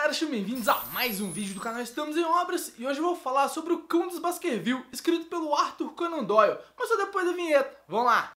galera, sejam bem-vindos a mais um vídeo do canal Estamos em Obras. E hoje eu vou falar sobre o Cão dos Baskerville, escrito pelo Arthur Conan Doyle, mas só depois da vinheta. Vamos lá!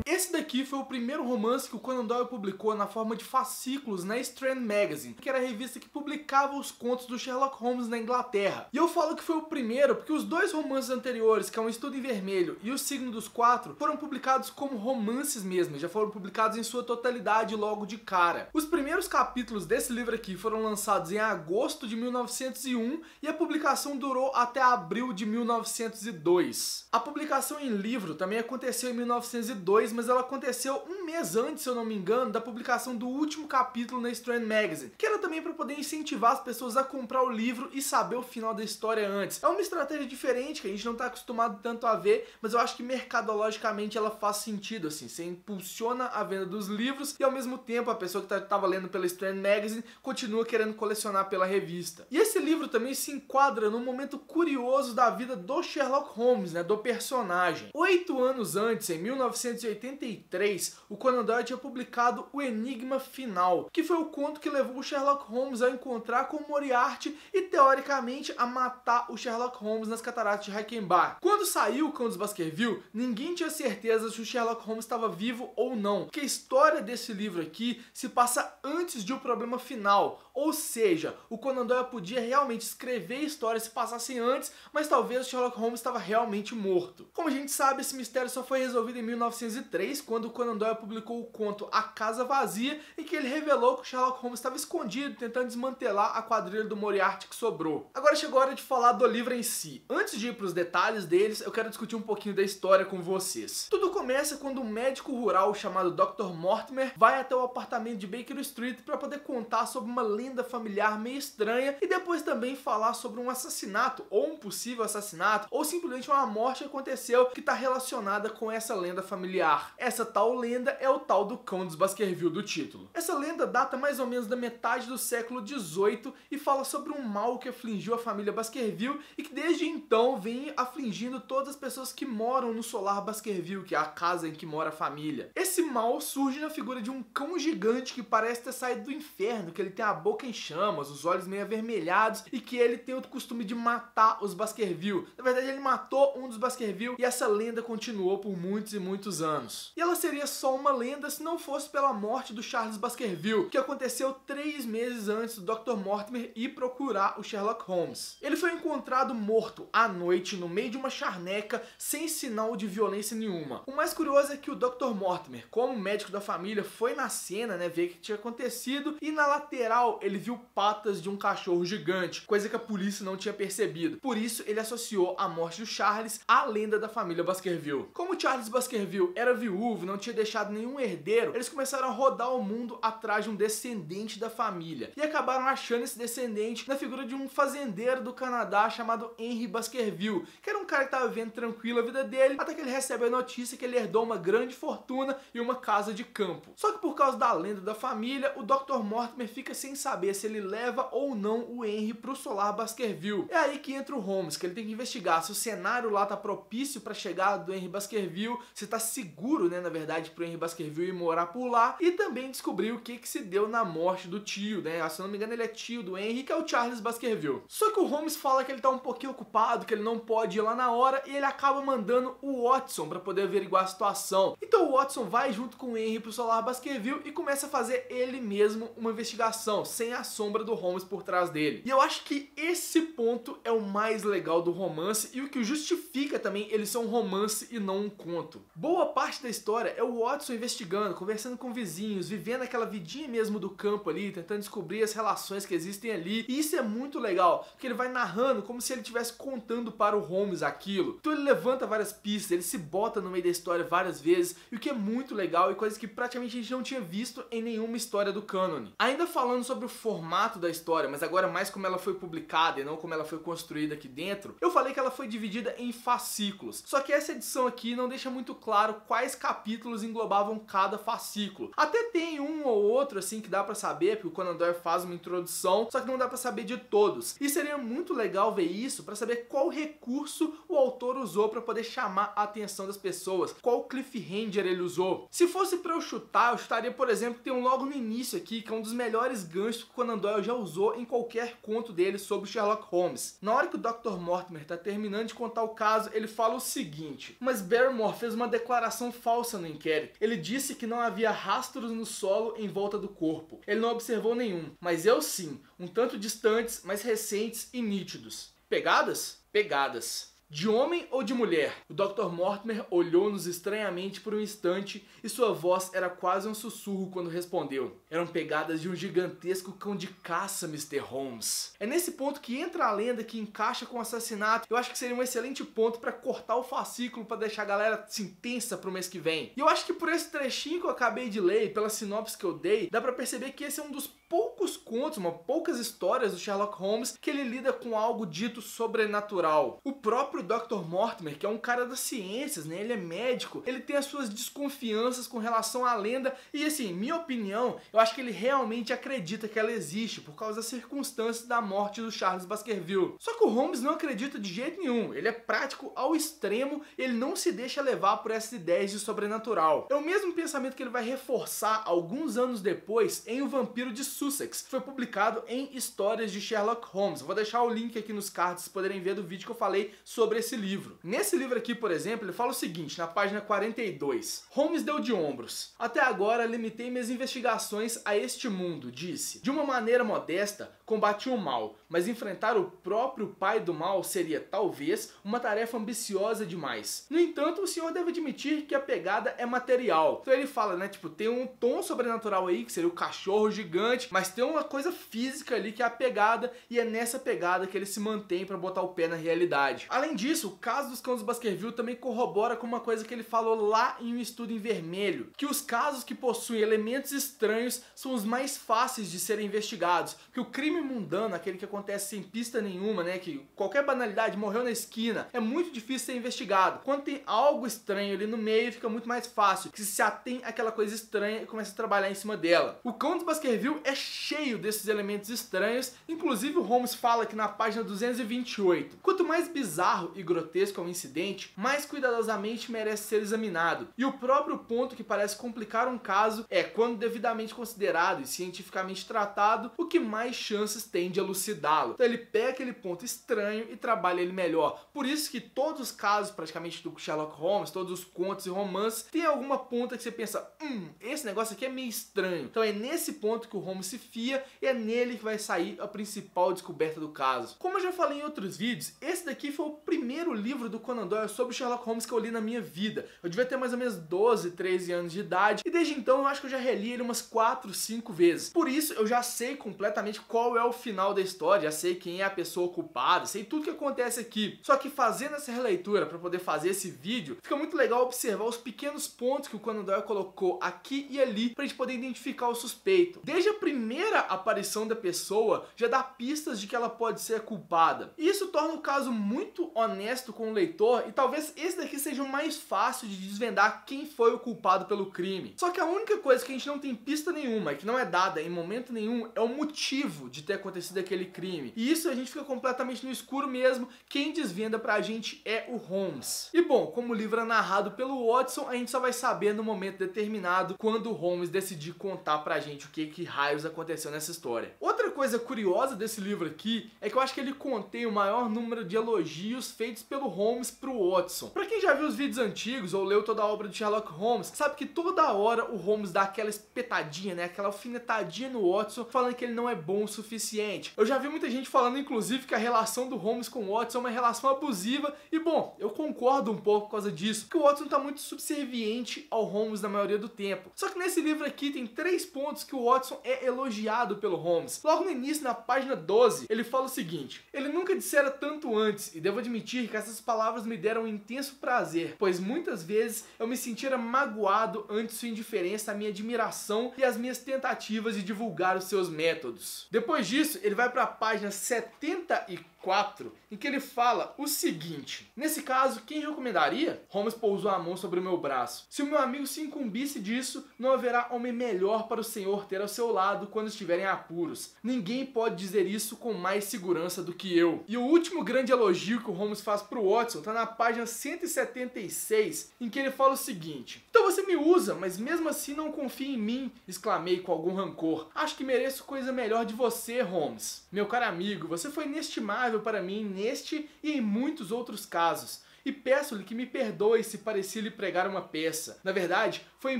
Esse daqui foi o primeiro romance que o Conan Doyle publicou na forma de fascículos na Strand Magazine, que era a revista que publicava os contos do Sherlock Holmes na Inglaterra. E eu falo que foi o primeiro porque os dois romances anteriores, que é Um Estudo em Vermelho e O Signo dos Quatro, foram publicados como romances mesmo, já foram publicados em sua totalidade logo de cara. Os primeiros capítulos desse livro aqui foram lançados em agosto de 1901 e a publicação durou até abril de 1902. A publicação em livro também aconteceu em 1902, mas ela aconteceu um mês antes, se eu não me engano, da publicação do último capítulo na Strand Magazine, que era também para poder incentivar as pessoas a comprar o livro e saber o final da história antes. É uma estratégia diferente que a gente não está acostumado tanto a ver, mas eu acho que mercadologicamente ela faz sentido, assim, você impulsiona a venda dos livros e ao mesmo tempo a pessoa que estava lendo pela Strand Magazine continua querendo colecionar pela revista. E esse livro também se enquadra num momento curioso da vida do Sherlock Holmes, né, do personagem. 8 anos antes, em 1983, o Conan Doyle tinha publicado O Enigma Final, que foi o conto que levou o Sherlock Holmes a encontrar com Moriarty e, teoricamente, a matar o Sherlock Holmes nas cataratas de Reichenbach. Quando saiu o Cão dos Baskerville, ninguém tinha certeza se o Sherlock Holmes estava vivo ou não, porque a história desse livro aqui se passa antes de O Problema Final, ou seja, o Conan Doyle podia realmente escrever histórias se passassem antes, mas talvez o Sherlock Holmes estava realmente morto. Como a gente sabe, esse mistério só foi resolvido em 1903, quando o Conan Doyle publicou o conto A Casa Vazia, em que ele revelou que o Sherlock Holmes estava escondido, tentando desmantelar a quadrilha do Moriarty que sobrou. Agora chegou a hora de falar do livro em si. Antes de ir para os detalhes deles, eu quero discutir um pouquinho da história com vocês. Tudo começa quando um médico rural chamado Dr. Mortimer vai até o apartamento de Baker Street para poder contar sobre uma lenda familiar meio estranha e depois também falar sobre um assassinato, ou um possível assassinato, ou simplesmente uma morte que aconteceu que está relacionada com essa lenda familiar. Essa tal lenda é o tal do Cão dos Baskerville do título. Essa lenda data mais ou menos da metade do século XVIII e fala sobre um mal que afligiu a família Baskerville e que desde então vem afligindo todas as pessoas que moram no solar Baskerville, que é a casa em que mora a família. Esse mal surge na figura de um cão gigante que parece ter saído do inferno, que ele tem a boca em chamas, os olhos meio avermelhados e que ele tem o costume de matar os Baskerville. Na verdade, ele matou um dos Baskerville e essa lenda continuou por muitos e muitos anos. E ela seria só uma lenda se não fosse pela morte do Charles Baskerville, que aconteceu 3 meses antes do Dr. Mortimer ir procurar o Sherlock Holmes. Ele foi encontrado morto à noite no meio de uma charneca sem sinal de violência nenhuma. O mais curioso é que o Dr. Mortimer, como médico da família, foi na cena, né, ver o que tinha acontecido e na lateral ele viu patas de um cachorro gigante, coisa que a polícia não tinha percebido. Por isso ele associou a morte do Charles à lenda da família Baskerville. Como Charles Baskerville era viúvo, não tinha deixado nenhum herdeiro, eles começaram a rodar o mundo atrás de um descendente da família e acabaram achando esse descendente na figura de um fazendeiro do Canadá chamado Henry Baskerville, que era um cara que estava vivendo tranquilo a vida dele, até que ele recebe a notícia que ele herdou uma grande fortuna e uma casa de campo. Só que por causa da lenda da família, o Dr. Mortimer fica sem saber se ele leva ou não o Henry pro solar Baskerville. É aí que entra o Holmes, que ele tem que investigar se o cenário lá tá propício para a chegada do Henry Baskerville, se tá seguro, né, na verdade, pro Henry Baskerville ir morar por lá, e também descobrir o que se deu na morte do tio, né? Se eu não me engano, ele é tio do Henry, que é o Charles Baskerville. Só que o Holmes fala que ele tá um pouquinho ocupado, que ele não pode ir lá na hora, e ele acaba mandando o Watson para poder averiguar a situação. Então o Watson vai junto com o Henry pro solar Baskerville e começa a fazer ele mesmo uma investigação, sem a sombra do Holmes por trás dele. E eu acho que esse ponto é o mais legal do romance e o que justifica também ele ser um romance e não um conto. Boa parte da história é o Watson investigando, conversando com vizinhos, vivendo aquela vidinha mesmo do campo ali, tentando descobrir as relações que existem ali. E isso é muito legal, porque ele vai narrando como se ele estivesse contando para o Holmes aquilo. Então ele levanta várias pistas, ele se bota no meio da história várias vezes, e o que é muito legal e coisas que praticamente a gente não tinha visto em nenhuma história do cânone. Ainda falando sobre o formato da história, mas agora mais como ela foi publicada e não como ela foi construída aqui dentro, eu falei que ela foi dividida em fascículos. Só que essa edição aqui não deixa muito claro quais capítulos capítulos englobavam cada fascículo. Até tem um ou outro assim que dá pra saber, porque o Conan Doyle faz uma introdução, só que não dá pra saber de todos. E seria muito legal ver isso pra saber qual recurso o autor usou pra poder chamar a atenção das pessoas, qual cliffhanger ele usou. Se fosse pra eu chutaria, por exemplo, que tem um logo no início aqui, que é um dos melhores ganchos que o Conan Doyle já usou em qualquer conto dele sobre Sherlock Holmes. Na hora que o Dr. Mortimer tá terminando de contar o caso, ele fala o seguinte: mas Barrymore fez uma declaração falsa no inquérito. Ele disse que não havia rastros no solo em volta do corpo. Ele não observou nenhum, mas eu sim, um tanto distantes, mas recentes e nítidos. Pegadas? Pegadas. De homem ou de mulher? O Dr. Mortimer olhou-nos estranhamente por um instante e sua voz era quase um sussurro quando respondeu. Eram pegadas de um gigantesco cão de caça, Mr. Holmes. É nesse ponto que entra a lenda que encaixa com o assassinato. Eu acho que seria um excelente ponto para cortar o fascículo para deixar a galera assim, tensa pro mês que vem. E eu acho que por esse trechinho que eu acabei de ler e pela sinopse que eu dei, dá para perceber que esse é um dos poucos contos, poucas histórias do Sherlock Holmes que ele lida com algo dito sobrenatural. O próprio Dr. Mortimer, que é um cara das ciências, né? Ele é médico, ele tem as suas desconfianças com relação à lenda e assim, minha opinião, eu acho que ele realmente acredita que ela existe por causa das circunstâncias da morte do Charles Baskerville. Só que o Holmes não acredita de jeito nenhum, ele é prático ao extremo, ele não se deixa levar por essas ideias de sobrenatural. É o mesmo pensamento que ele vai reforçar alguns anos depois em O Vampiro de Sussex, que foi publicado em Histórias de Sherlock Holmes. Vou deixar o link aqui nos cards para poderem ver do vídeo que eu falei sobre esse livro. Nesse livro aqui, por exemplo, ele fala o seguinte, na página 42. Holmes deu de ombros. Até agora, limitei minhas investigações a este mundo, disse. De uma maneira modesta, combati o mal, mas enfrentar o próprio pai do mal seria, talvez, uma tarefa ambiciosa demais. No entanto, o senhor deve admitir que a pegada é material. Então ele fala, né, tipo, tem um tom sobrenatural aí, que seria o cachorro gigante, mas tem uma coisa física ali que é a pegada, e é nessa pegada que ele se mantém para botar o pé na realidade. Além disso, o caso dos cães Baskerville também corrobora com uma coisa que ele falou lá em Um Estudo em Vermelho, que os casos que possuem elementos estranhos são os mais fáceis de serem investigados, que o crime mundano, aquele que acontece sem pista nenhuma, né, que qualquer banalidade, morreu na esquina, é muito difícil ser investigado. Quando tem algo estranho ali no meio, fica muito mais fácil, que se atém àquela coisa estranha e começa a trabalhar em cima dela. O Cão dos Baskerville é cheio desses elementos estranhos, inclusive o Holmes fala aqui na página 228. Quanto mais bizarro e grotesco é um incidente, mais cuidadosamente merece ser examinado. E o próprio ponto que parece complicar um caso é, quando devidamente considerado e cientificamente tratado, o que mais chances tem de elucidá-lo. Então ele pega aquele ponto estranho e trabalha ele melhor. Por isso que todos os casos praticamente do Sherlock Holmes, todos os contos e romances, tem alguma ponta que você pensa, esse negócio aqui é meio estranho. Então é nesse ponto que o Holmes se fia e é nele que vai sair a principal descoberta do caso. Como eu já falei em outros vídeos, esse daqui foi o primeiro livro do Conan Doyle sobre Sherlock Holmes que eu li na minha vida. Eu devia ter mais ou menos 12, 13 anos de idade e desde então eu acho que eu já reli ele umas 4, 5 vezes. Por isso eu já sei completamente qual é o final da história, já sei quem é a pessoa culpada, sei tudo que acontece aqui. Só que fazendo essa releitura para poder fazer esse vídeo, fica muito legal observar os pequenos pontos que o Conan Doyle colocou aqui e ali pra gente poder identificar o suspeito. Desde a primeira aparição da pessoa, já dá pistas de que ela pode ser a culpada. E isso torna o caso muito honesto com o leitor e talvez esse daqui seja o mais fácil de desvendar quem foi o culpado pelo crime. Só que a única coisa que a gente não tem pista nenhuma e que não é dada em momento nenhum é o motivo de ter acontecido aquele crime. E isso a gente fica completamente no escuro mesmo, quem desvenda pra gente é o Holmes. E bom, como o livro é narrado pelo Watson, a gente só vai saber no momento determinado quando o Holmes decidir contar pra gente o que raios aconteceu nessa história. Outra coisa curiosa desse livro aqui é que eu acho que ele contém o maior número de elogios feitos pelo Holmes pro Watson. Pra quem já viu os vídeos antigos ou leu toda a obra de Sherlock Holmes, sabe que toda hora o Holmes dá aquela espetadinha, né, aquela alfinetadinha no Watson, falando que ele não é bom o suficiente. Eu já vi muita gente falando, inclusive, que a relação do Holmes com o Watson é uma relação abusiva e, bom, eu concordo um pouco por causa disso, que o Watson tá muito subserviente ao Holmes na maioria do tempo. Só que nesse livro aqui tem 3 pontos que o Watson é elogiado pelo Holmes. Logo no início, na página 12, ele fala o seguinte: ele nunca dissera tanto antes, e devo admitir que essas palavras me deram um intenso prazer, pois muitas vezes eu me sentira magoado ante sua indiferença, a minha admiração e as minhas tentativas de divulgar os seus métodos. Depois disso, ele vai para a página 74 em que ele fala o seguinte: nesse caso, quem recomendaria? Holmes pousou a mão sobre o meu braço. Se o meu amigo se incumbisse disso, não haverá homem melhor para o senhor ter ao seu lado quando estiverem apuros. Ninguém pode dizer isso com mais segurança do que eu. E o último grande elogio que o Holmes faz pro Watson tá na página 176, em que ele fala o seguinte: então você me usa, mas mesmo assim não confia em mim, exclamei com algum rancor. Acho que mereço coisa melhor de você, Holmes. Meu caro amigo, você foi inestimável para mim neste e em muitos outros casos. E peço-lhe que me perdoe se pareci lhe pregar uma peça. Na verdade, foi em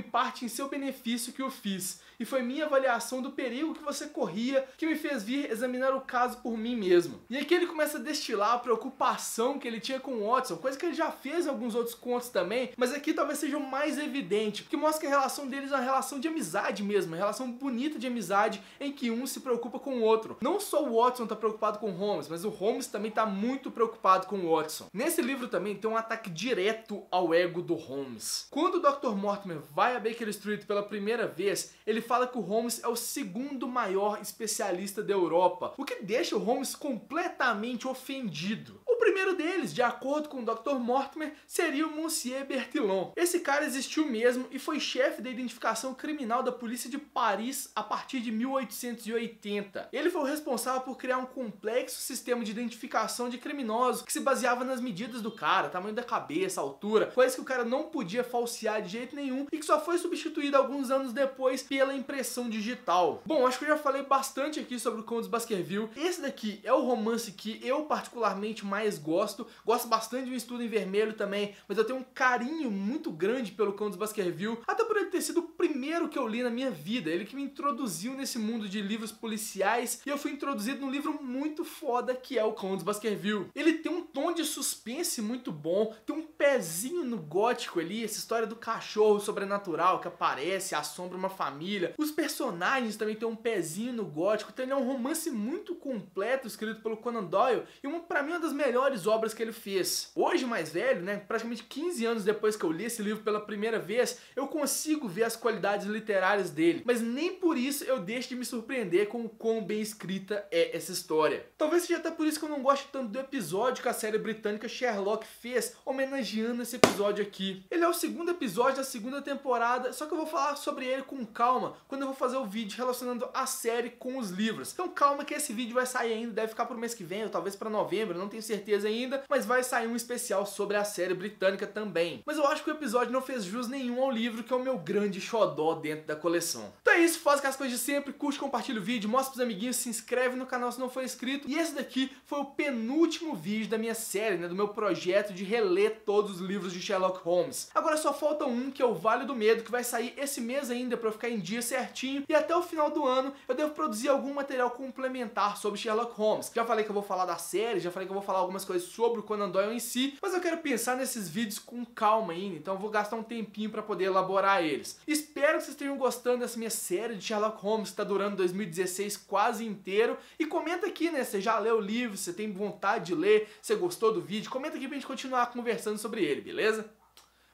parte em seu benefício que o fiz, e foi minha avaliação do perigo que você corria que me fez vir examinar o caso por mim mesmo. E aqui ele começa a destilar a preocupação que ele tinha com o Watson, coisa que ele já fez em alguns outros contos também, mas aqui talvez seja o mais evidente, porque mostra que a relação deles é uma relação de amizade mesmo, uma relação bonita de amizade em que um se preocupa com o outro. Não só o Watson está preocupado com o Holmes, mas o Holmes também está muito preocupado com o Watson. Nesse livro também tem um ataque direto ao ego do Holmes. Quando o Dr. Mortimer vai a Baker Street pela primeira vez, ele fala que o Holmes é o segundo maior especialista da Europa, o que deixa o Holmes completamente ofendido. O primeiro deles, de acordo com o Dr. Mortimer, seria o Monsieur Bertillon. Esse cara existiu mesmo e foi chefe da identificação criminal da polícia de Paris a partir de 1880. Ele foi o responsável por criar um complexo sistema de identificação de criminosos que se baseava nas medidas do cara, tamanho da cabeça, altura, coisa que o cara não podia falsear de jeito nenhum e que só foi substituído alguns anos depois pela impressão digital. Bom, acho que eu já falei bastante aqui sobre o Conde dos Baskerville. Esse daqui é o romance que eu particularmente mais gosto bastante de Um Estudo em Vermelho também, mas eu tenho um carinho muito grande pelo Conde dos Baskerville, até por ele ter sido o primeiro que eu li na minha vida, ele que me introduziu nesse mundo de livros policiais, e eu fui introduzido num livro muito foda que é o Conde dos Baskerville. Ele tem um tom de suspense muito bom, tem um pezinho no gótico ali, essa história do cachorro sobrenatural que aparece, assombra uma família. Os personagens também tem um pezinho no gótico, então ele é um romance muito completo escrito pelo Conan Doyle e pra mim uma das melhores obras que ele fez. Hoje, mais velho, né, praticamente 15 anos depois que eu li esse livro pela primeira vez, eu consigo ver as qualidades literárias dele, mas nem por isso eu deixo de me surpreender com o quão bem escrita é essa história. Talvez seja até por isso que eu não gosto tanto do episódio que a série britânica Sherlock fez, homenageando esse episódio aqui. Ele é o segundo episódio da segunda temporada, só que eu vou falar sobre ele com calma quando eu vou fazer o vídeo relacionando a série com os livros. Então calma que esse vídeo vai sair ainda, deve ficar pro mês que vem, ou talvez pra novembro, não tenho certeza ainda, mas vai sair um especial sobre a série britânica também. Mas eu acho que o episódio não fez jus nenhum ao livro, que é o meu grande xodó dentro da coleção. Então é isso, faz aquelas coisas de sempre, curte, compartilha o vídeo, mostra pros amiguinhos, se inscreve no canal se não for inscrito. E esse daqui foi o penúltimo vídeo da minha série, né, do meu projeto de reler todos os livros de Sherlock Holmes. Agora só falta um, que é o Vale do Medo, que vai sair esse mês ainda pra eu ficar em dia certinho, e até o final do ano eu devo produzir algum material complementar sobre Sherlock Holmes. Já falei que eu vou falar da série, já falei que eu vou falar algumas coisas sobre o Conan Doyle em si, mas eu quero pensar nesses vídeos com calma ainda, então eu vou gastar um tempinho pra poder elaborar eles. Espero que vocês estejam gostando dessa minha série de Sherlock Holmes, que tá durando 2016 quase inteiro, e comenta aqui, né, você já leu o livro, você tem vontade de ler, você gostou do vídeo, comenta aqui pra gente continuar conversando sobre ele, beleza?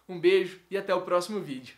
Um beijo e até o próximo vídeo.